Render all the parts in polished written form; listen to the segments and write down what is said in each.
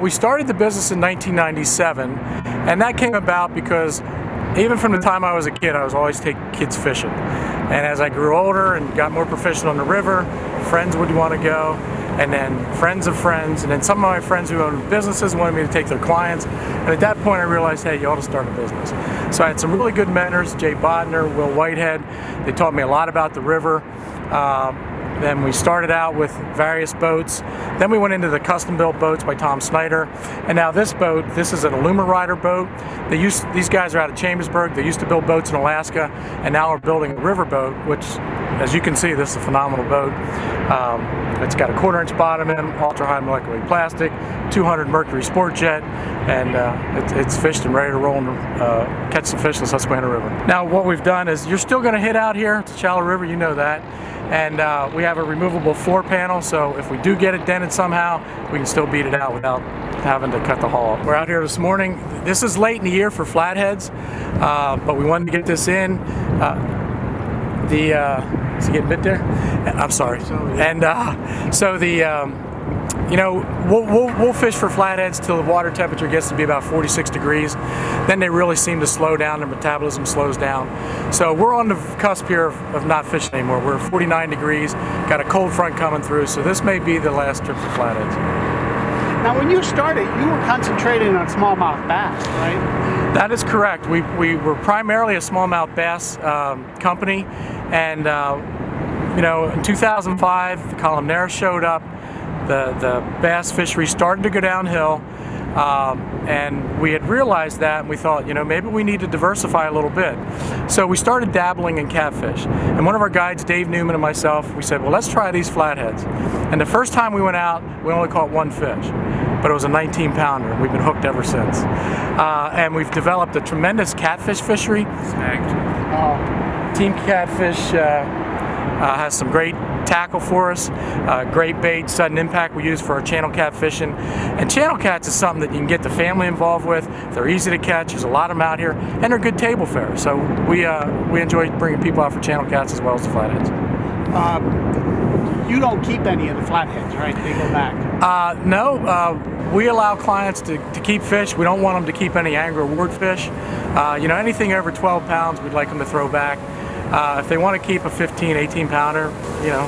We started the business in 1997, and that came about because even from the time I was a kid, I was always taking kids fishing. And as I grew older and got more proficient on the river, friends would want to go, and then friends of friends, and then some of my friends who owned businesses wanted me to take their clients. And at that point I realized, hey, you ought to start a business. So I had some really good mentors, Jay Bodner, Will Whitehead. They taught me a lot about the river. Then we started out with various boats. Then we went into the custom-built boats by Tom Snyder. And now this boat, this is an Alumarider boat. These guys are out of Chambersburg. They used to build boats in Alaska, and now we're building a river boat, which, as you can see, this is a phenomenal boat. It's got a 1/4-inch bottom in, ultra-high molecular weight plastic, 200 mercury sport jet, and it's fished and ready to roll and catch some fish in the Susquehanna River. Now what we've done is, you're still going to hit out here. It's a shallow river, you know that. And we have a removable floor panel, so if we do get it dented somehow, we can still beat it out without having to cut the hull. We're out here this morning. This is late in the year for flatheads, but we wanted to get this in. Is he getting bit there? I'm sorry. And so you know, we'll fish for flatheads till the water temperature gets to be about 46 degrees. Then they really seem to slow down, their metabolism slows down. So we're on the cusp here of not fishing anymore. We're 49 degrees, got a cold front coming through, so this may be the last trip for flatheads. Now when you started, you were concentrating on smallmouth bass, right? That is correct. We were primarily a smallmouth bass company, and you know, in 2005, the columnara showed up. The bass fishery started to go downhill, and we had realized that, and we thought, you know, maybe we need to diversify a little bit. So we started dabbling in catfish. And one of our guides, Dave Newman, and myself, we said, well, let's try these flatheads. And the first time we went out, we only caught one fish, but it was a 19-pounder. We've been hooked ever since. And we've developed a tremendous catfish fishery. Team Catfish has some great tackle for us, great bait, sudden impact we use for our channel cat fishing. And channel cats is something that you can get the family involved with. They're easy to catch, there's a lot of them out here, and they're good table fare. So we enjoy bringing people out for channel cats as well as the flatheads. You don't keep any of the flatheads, right? They go back. No, we allow clients to keep fish. We don't want them to keep any angler award fish. You know, anything over 12 pounds we'd like them to throw back. If they want to keep a 15, 18 pounder, you know,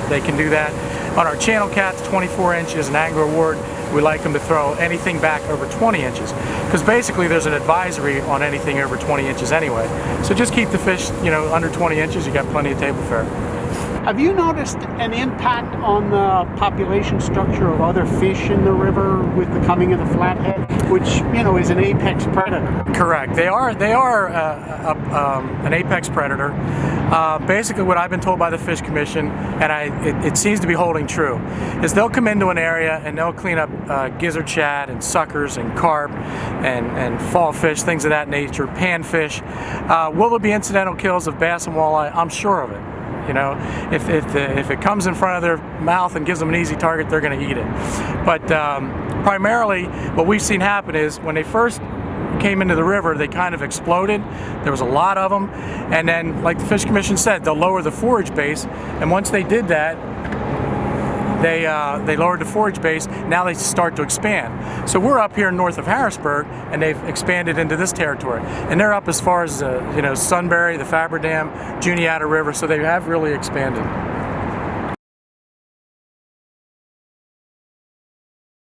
they can do that. On our channel cats, 24 inches, an angler award, we like them to throw anything back over 20 inches. Because basically there's an advisory on anything over 20 inches anyway. So just keep the fish, you know, under 20 inches, you got plenty of table fare. Have you noticed an impact on the population structure of other fish in the river with the coming of the flathead, which, you know, is an apex predator? Correct. They are an apex predator. Basically what I've been told by the Fish Commission, and it seems to be holding true, is they'll come into an area and they'll clean up gizzard shad and suckers and carp and fall fish, things of that nature, panfish. Will there be incidental kills of bass and walleye? I'm sure of it. You know, if it comes in front of their mouth and gives them an easy target, they're going to eat it. But primarily, what we've seen happen is when they first came into the river, they kind of exploded. There was a lot of them, and then, like the Fish Commission said, they'll lower the forage base. And once they did that, they lowered the forage base. Now they start to expand. So we're up here north of Harrisburg, and they've expanded into this territory. And they're up as far as you know, Sunbury, the Faber Dam, Juniata River. So they have really expanded.